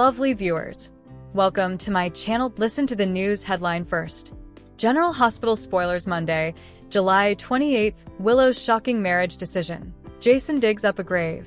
Lovely viewers, welcome to my channel. Listen to the news headline first. General Hospital spoilers Monday, July 28th, Willow's shocking marriage decision. Jason digs up a grave.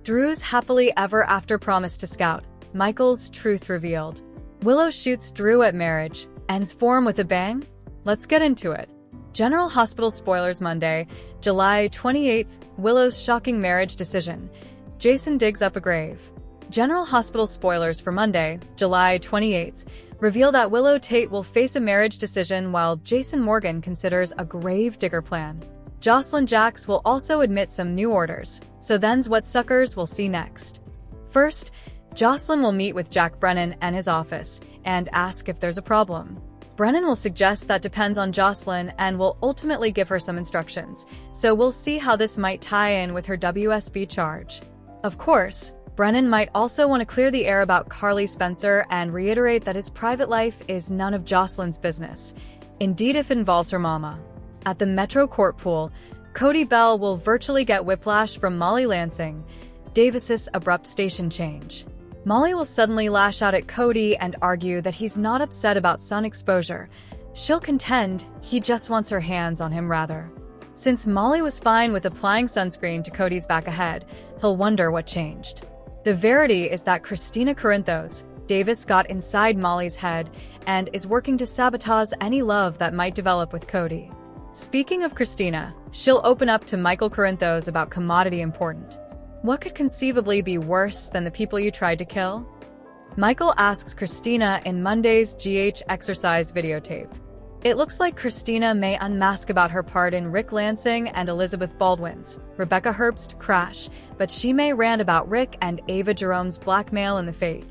Drew's happily ever after promise to Scout. Michael's truth revealed. Willow shoots Drew at marriage. Ends form with a bang? Let's get into it. General Hospital spoilers Monday, July 28th, Willow's shocking marriage decision. Jason digs up a grave. General Hospital spoilers for Monday, July 28th, reveal that Willow Tate will face a marriage decision while Jason Morgan considers a grave digger plan. Jocelyn Jacks will also admit some new orders, so then's what suckers will see next. First, Jocelyn will meet with Jack Brennan and his office and ask if there's a problem. Brennan will suggest that depends on Jocelyn and will ultimately give her some instructions, so we'll see how this might tie in with her WSB charge. Of course, Brennan might also want to clear the air about Carly Spencer and reiterate that his private life is none of Jocelyn's business, indeed if it involves her mama. At the Metro Court pool, Cody Bell will virtually get whiplash from Molly Lansing, Davis's abrupt station change. Molly will suddenly lash out at Cody and argue that he's not upset about sun exposure. She'll contend he just wants her hands on him rather. Since Molly was fine with applying sunscreen to Cody's back ahead, he'll wonder what changed. The verity is that Christina Corinthos, Davis got inside Molly's head and is working to sabotage any love that might develop with Cody. Speaking of Christina, she'll open up to Michael Corinthos about commodity important. What could conceivably be worse than the people you tried to kill? Michael asks Christina in Monday's GH exercise videotape. It looks like Christina may unmask about her part in Rick Lansing and Elizabeth Baldwin's Rebecca Herbst crash, but she may rant about Rick and Ava Jerome's blackmail in the fate.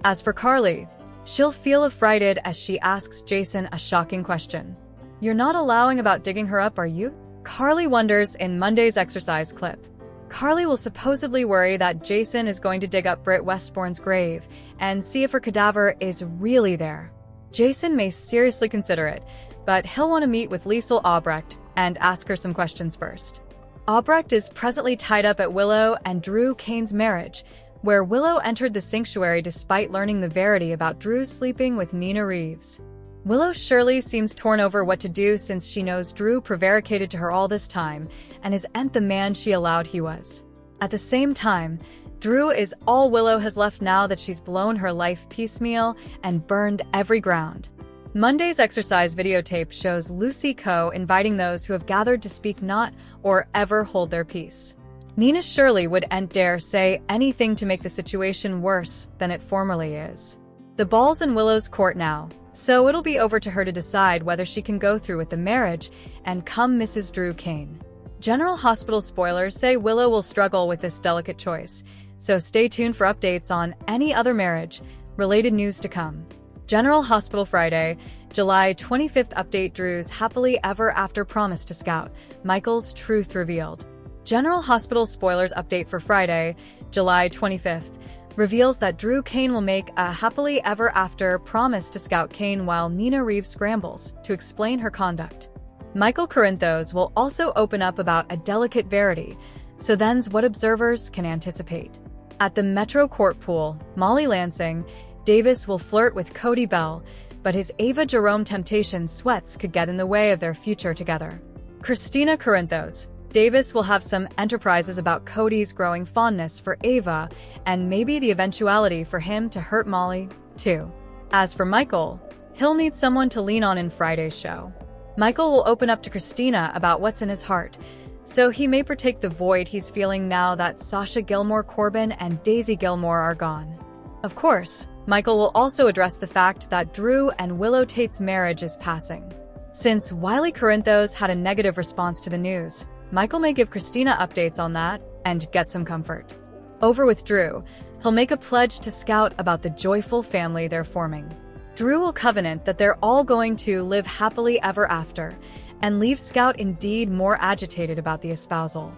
As for Carly, she'll feel affrighted as she asks Jason a shocking question. "You're not allowing about digging her up, are you?" Carly wonders in Monday's exercise clip. Carly will supposedly worry that Jason is going to dig up Britt Westbourne's grave and see if her cadaver is really there. Jason may seriously consider it, but he'll want to meet with Liesl Albrecht and ask her some questions first. Albrecht is presently tied up at Willow and Drew Kane's marriage, where Willow entered the sanctuary despite learning the verity about Drew sleeping with Nina Reeves. Willow surely seems torn over what to do since she knows Drew prevaricated to her all this time and isn't the man she allowed he was. At the same time, Drew is all Willow has left now that she's blown her life piecemeal and burned every ground. Monday's exercise videotape shows Lucy Coe inviting those who have gathered to speak not or ever hold their peace. Nina surely wouldn't dare say anything to make the situation worse than it formerly is. The ball's in Willow's court now, so it'll be over to her to decide whether she can go through with the marriage and come Mrs. Drew Kane. General Hospital spoilers say Willow will struggle with this delicate choice, so stay tuned for updates on any other marriage-related news to come. General Hospital Friday, July 25th update Drew's happily ever after promise to Scout, Michael's truth revealed. General Hospital spoilers update for Friday, July 25th, reveals that Drew Kane will make a happily ever after promise to Scout Kane while Nina Reeves scrambles to explain her conduct. Michael Corinthos will also open up about a delicate verity, so then's what observers can anticipate. At the Metro Court pool, Molly Lansing, Davis will flirt with Cody Bell, but his Ava Jerome temptation sweats could get in the way of their future together. Christina Corinthos, Davis will have some enterprises about Cody's growing fondness for Ava and maybe the eventuality for him to hurt Molly, too. As for Michael, he'll need someone to lean on in Friday's show. Michael will open up to Christina about what's in his heart, so he may partake the void he's feeling now that Sasha Gilmore Corbin and Daisy Gilmore are gone. Of course, Michael will also address the fact that Drew and Willow Tate's marriage is passing. Since Wiley Corinthos had a negative response to the news, Michael may give Christina updates on that and get some comfort. Over with Drew, he'll make a pledge to Scout about the joyful family they're forming. Drew will covenant that they're all going to live happily ever after, and leave Scout indeed more agitated about the espousal.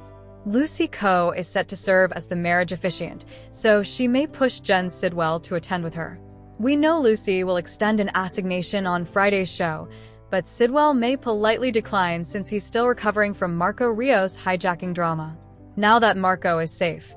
Lucy Coe is set to serve as the marriage officiant, so she may push Jen Sidwell to attend with her. We know Lucy will extend an assignation on Friday's show, but Sidwell may politely decline since he's still recovering from Marco Rios' hijacking drama. Now that Marco is safe,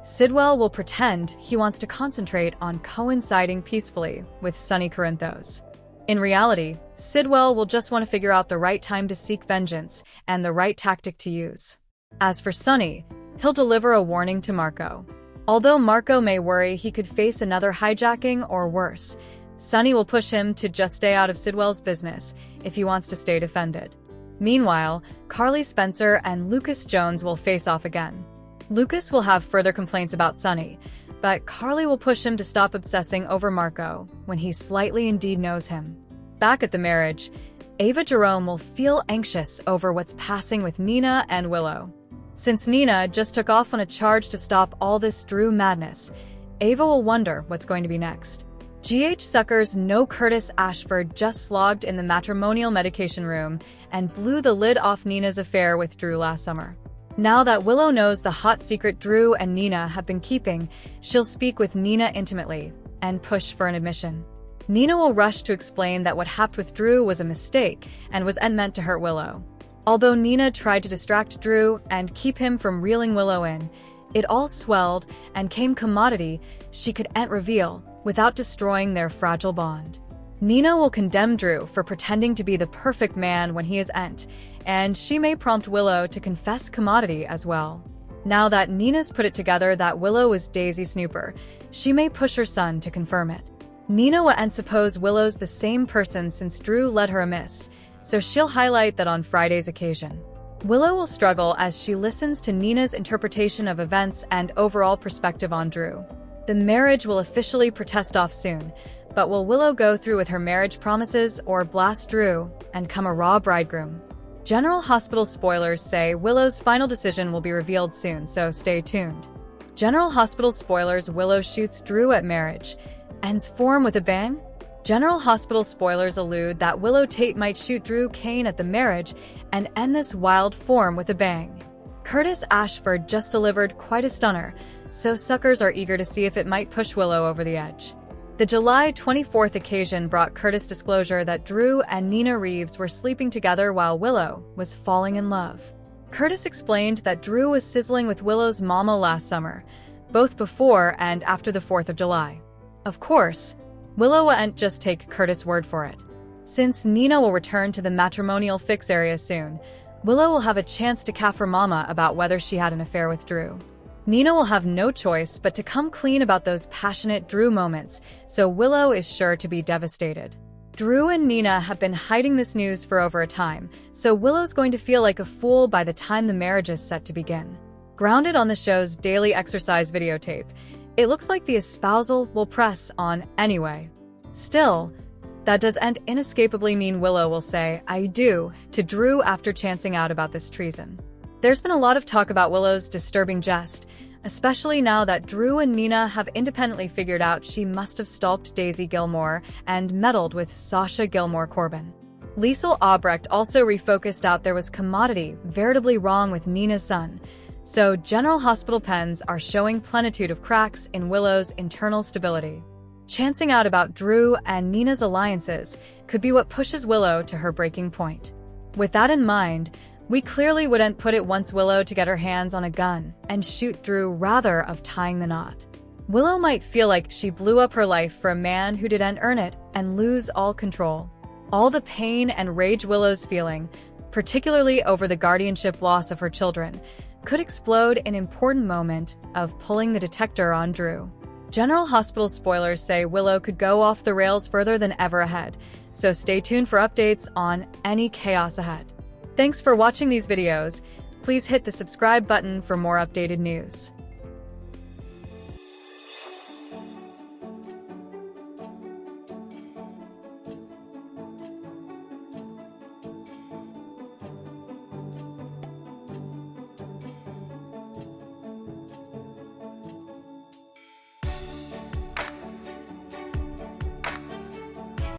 Sidwell will pretend he wants to concentrate on coinciding peacefully with Sonny Corinthos. In reality, Sidwell will just want to figure out the right time to seek vengeance and the right tactic to use. As for Sonny, he'll deliver a warning to Marco. Although Marco may worry he could face another hijacking or worse, Sonny will push him to just stay out of Sidwell's business if he wants to stay defended. Meanwhile, Carly Spencer and Lucas Jones will face off again. Lucas will have further complaints about Sonny, but Carly will push him to stop obsessing over Marco when he slightly indeed knows him. Back at the marriage, Ava Jerome will feel anxious over what's passing with Nina and Willow. Since Nina just took off on a charge to stop all this Drew madness, Ava will wonder what's going to be next. G.H. Sucker's No Curtis Ashford just slogged in the matrimonial medication room and blew the lid off Nina's affair with Drew last summer. Now that Willow knows the hot secret Drew and Nina have been keeping, she'll speak with Nina intimately and push for an admission. Nina will rush to explain that what happened with Drew was a mistake and wasn't meant to hurt Willow. Although Nina tried to distract Drew and keep him from reeling Willow in, it all swelled and came commodity she couldn't reveal without destroying their fragile bond. Nina will condemn Drew for pretending to be the perfect man when he isn't, and she may prompt Willow to confess commodity as well. Now that Nina's put it together that Willow is Daisy Snooper, she may push her son to confirm it. Nina won't suppose Willow's the same person since Drew led her amiss, so she'll highlight that on Friday's occasion. Willow will struggle as she listens to Nina's interpretation of events and overall perspective on Drew. The marriage will officially protest off soon, but will Willow go through with her marriage promises or blast Drew and come a raw bridegroom? General Hospital spoilers say Willow's final decision will be revealed soon, so stay tuned. General Hospital spoilers: Willow shoots Drew at marriage, ends form with a bang? General Hospital spoilers allude that Willow Tate might shoot Drew Kane at the marriage and end this wild form with a bang. Curtis Ashford just delivered quite a stunner, so suckers are eager to see if it might push Willow over the edge. The July 24th occasion brought Curtis' disclosure that Drew and Nina Reeves were sleeping together while Willow was falling in love. Curtis explained that Drew was sizzling with Willow's mama last summer, both before and after the 4th of July. Of course, Willow won't just take Curtis' word for it. Since Nina will return to the matrimonial fix area soon, Willow will have a chance to caff her mama about whether she had an affair with Drew. Nina will have no choice but to come clean about those passionate Drew moments, so Willow is sure to be devastated. Drew and Nina have been hiding this news for over a time, so Willow's going to feel like a fool by the time the marriage is set to begin. Grounded on the show's daily exercise videotape, it looks like the espousal will press on anyway. Still, that doesn't inescapably mean Willow will say "I do" to Drew after chancing out about this treason. There's been a lot of talk about Willow's disturbing jest, especially now that Drew and Nina have independently figured out she must have stalked Daisy Gilmore and meddled with Sasha Gilmore Corbin. Liesl Albrecht also refocused out there was commodity veritably wrong with Nina's son, so General Hospital pens are showing plenitude of cracks in Willow's internal stability. Chancing out about Drew and Nina's alliances could be what pushes Willow to her breaking point. With that in mind, we clearly wouldn't put it wants Willow to get her hands on a gun and shoot Drew rather of tying the knot. Willow might feel like she blew up her life for a man who didn't earn it and lose all control. All the pain and rage Willow's feeling, particularly over the guardianship loss of her children, could explode in an important moment of pulling the detector on Drew. General Hospital spoilers say Willow could go off the rails further than ever ahead, so stay tuned for updates on any chaos ahead. Thanks for watching these videos. Please hit the subscribe button for more updated news.